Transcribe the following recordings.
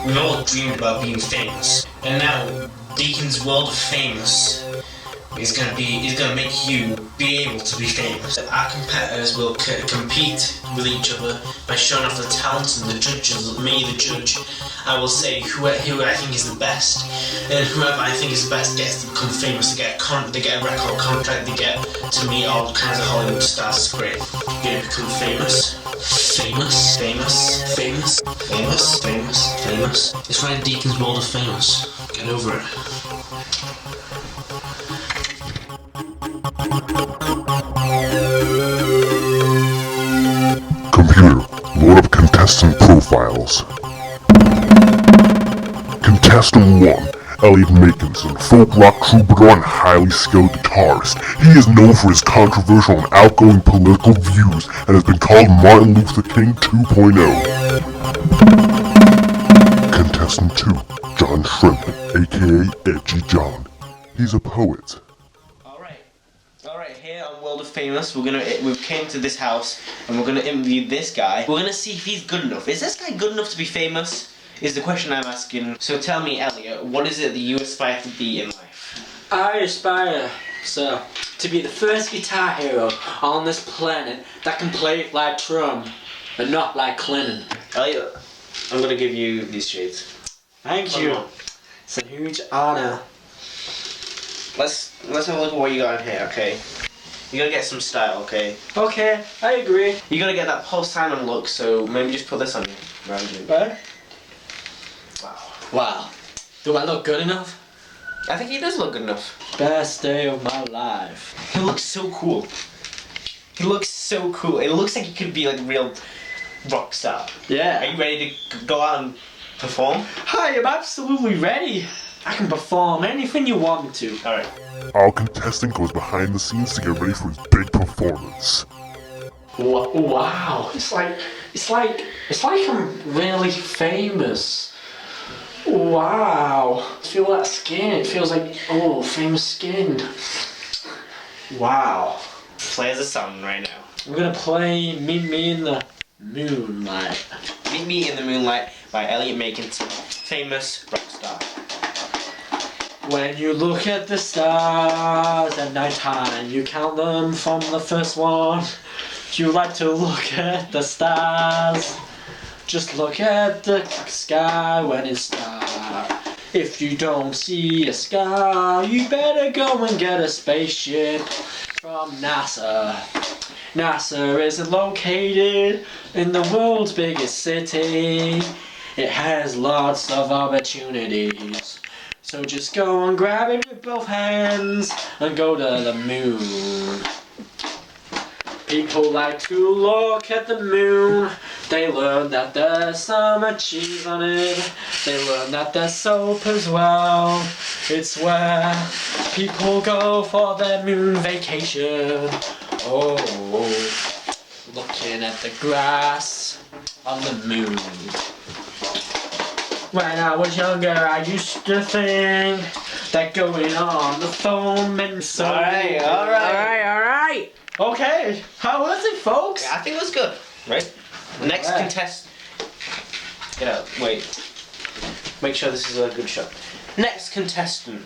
We've all dreamed about being famous, and now Deacon's World of Famous is gonna make you be able to be famous. Our competitors will compete with each other by showing off their talents, and the judges, me the judge, I will say who I think is the best, and whoever I think is the best gets to become famous. They get a record contract, they get to meet all kinds of Hollywood stars. It's great. You're gonna become famous. Famous. It's Ryan Deacon's World of Famous. Get over it. Computer, load up contestant profiles. Contestant 1, Elliot Makinson, folk rock troubadour and highly skilled guitarist. He is known for his controversial and outgoing political views and has been called Martin Luther King 2.0. Contestant 2, John Shrimp, aka Edgy John. He's a poet. Alright, here on World of Famous, we've came to this house and we're gonna interview this guy. We're gonna see if he's good enough. Is this guy good enough to be famous? Is the question I'm asking. So tell me, Elliot, what is it that you aspire to be in life? I aspire, sir, to be the first guitar hero on this planet that can play like Trump and not like Clinton. Elliot, I'm gonna give you these shades. Thank you. It's a huge honor. Let's have a look at what you got in here, okay? You gotta get some style, okay? Okay, I agree. You gotta get that Paul Simon look, so maybe just put this on you, around you. What? Wow. Wow. Do I look good enough? I think he does look good enough. Best day of my life. He looks so cool. He looks so cool. It looks like he could be like a real rock star. Yeah. Are you ready to go out and perform? Hi, I'm absolutely ready. I can perform anything you want me to. Alright. Our contestant goes behind the scenes to get ready for his big performance. Wow. It's like I'm really famous. Wow. Feel that skin. It feels like, oh, famous skin. Wow. Play as a song right now. I'm gonna play Meet Me in the Moonlight. Meet Me in the Moonlight by Elliot Makinson, famous rock star. When you look at the stars at night time, you count them from the first one. You like to look at the stars. Just look at the sky when it's dark. If you don't see a sky, you better go and get a spaceship from NASA. NASA is located in the world's biggest city. It has lots of opportunities. So just go and grab it with both hands and go to the moon. People like to look at the moon. They learn that there's some cheese on it. They learn that there's soap as well. It's where people go for their moon vacation. Oh, looking at the grass on the moon. When I was younger, I used to think that going on the phone meant so. Alright. Okay, how was it, folks? I think it was good, right? Next contestant. Get out, wait. Make sure this is a good shot. Next contestant.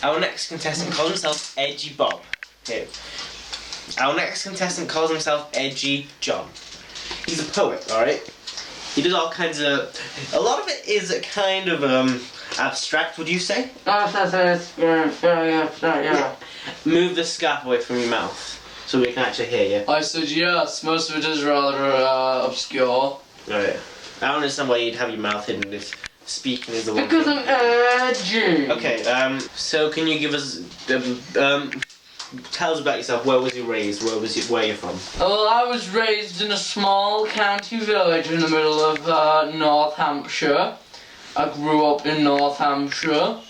Our next contestant calls himself Edgy Bob. Okay. Our next contestant calls himself Edgy John. He's a poet, alright? He does all kinds of... A lot of it is kind of abstract, would you say? Yeah. Move the scarf away from your mouth so we can actually hear you. I said yes, most of it is rather obscure. Right. I don't understand why you'd have your mouth hidden if speaking is the one Because thing. I'm edgy. Okay, so can you give us... tell us about yourself. Where was you raised? Where are you from? Well, I was raised in a small county village in the middle of North Hampshire. I grew up in North Hampshire.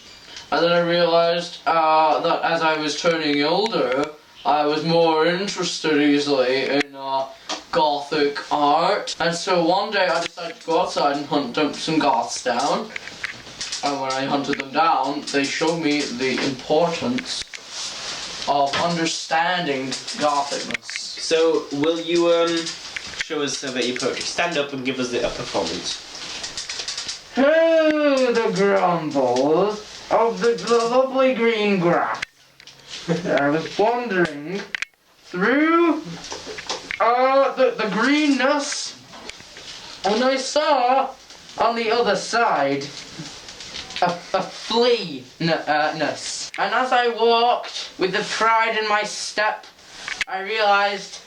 And then I realised that as I was turning older, I was more interested easily in Gothic art. And so one day I decided to go outside and hunt some Goths down. And when I hunted them down, they showed me the importance of understanding Gothicness. So, will you show us a bit of your poetry? Stand up and give us a performance. the grumbles of the lovely green grass. I was wandering through the greenness, and I saw on the other side a flea-ness. And as I walked with the pride in my step, I realised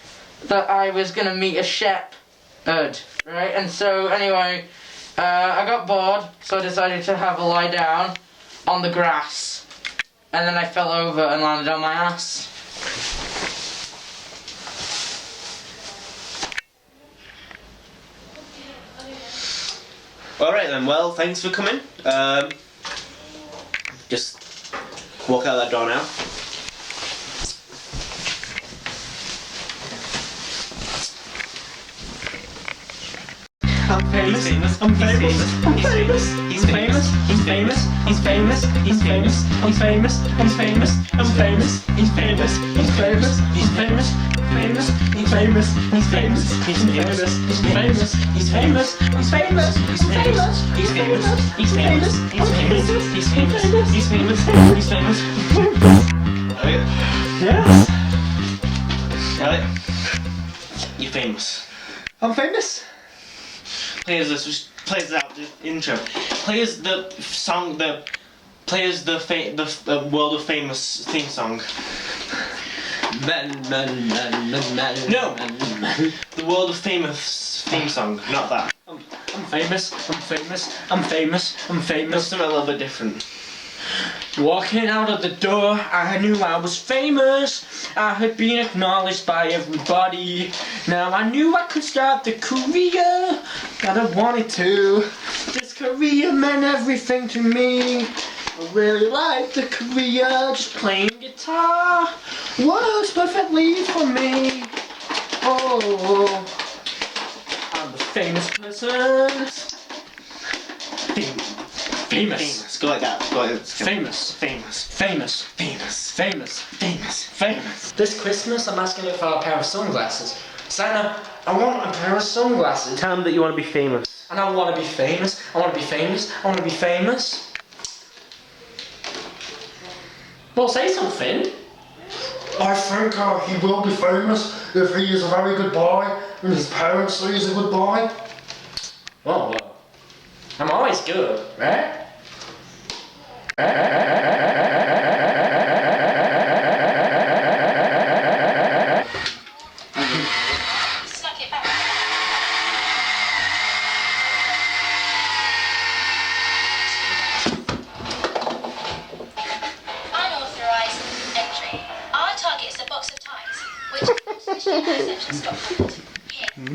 that I was going to meet a shepherd, right? And so anyway, I got bored, so I decided to have a lie down on the grass, and then I fell over and landed on my ass. Alright then, well, thanks for coming. Just walk out that door now. I'm famous, I'm famous, I'm famous, he's famous, he's famous, he's famous, he's famous, I'm famous, I'm famous, I'm famous, he's famous, he's famous, he's famous, famous, he's famous, he's famous, he's famous, he's famous, he's famous, he's famous, he's famous, he's famous, he's famous, he's famous, he's famous, he's famous, he's famous. Elliot? Yes, Elliot? You're famous. I'm famous. Play us out the intro. Play us the song. Play us the World of Famous theme song. No, the World of Famous theme song, not that. I'm famous, I'm famous, I'm famous, I'm That's famous. something a little bit different. Walking out of the door, I knew I was famous. I had been acknowledged by everybody. Now I knew I could start the career that I wanted to. This career meant everything to me. I really liked the career, just playing guitar works perfectly for me. Oh, I'm the famous person. Famous. Go like that. Go like that. Famous. Famous. Famous. Famous. Famous. Famous. Famous. This Christmas, I'm asking you for a pair of sunglasses. Santa, I want a pair of sunglasses. Tell them that you want to be famous. And I want to be famous. I want to be famous. I want to be famous. Well, say something. I think he will be famous if he is a very good boy and his parents say he's a good boy. Oh, well. I'm always good, right? Snuck it back. Unauthorized entry. Our target is a box of ties, which is essentially stock. Here. The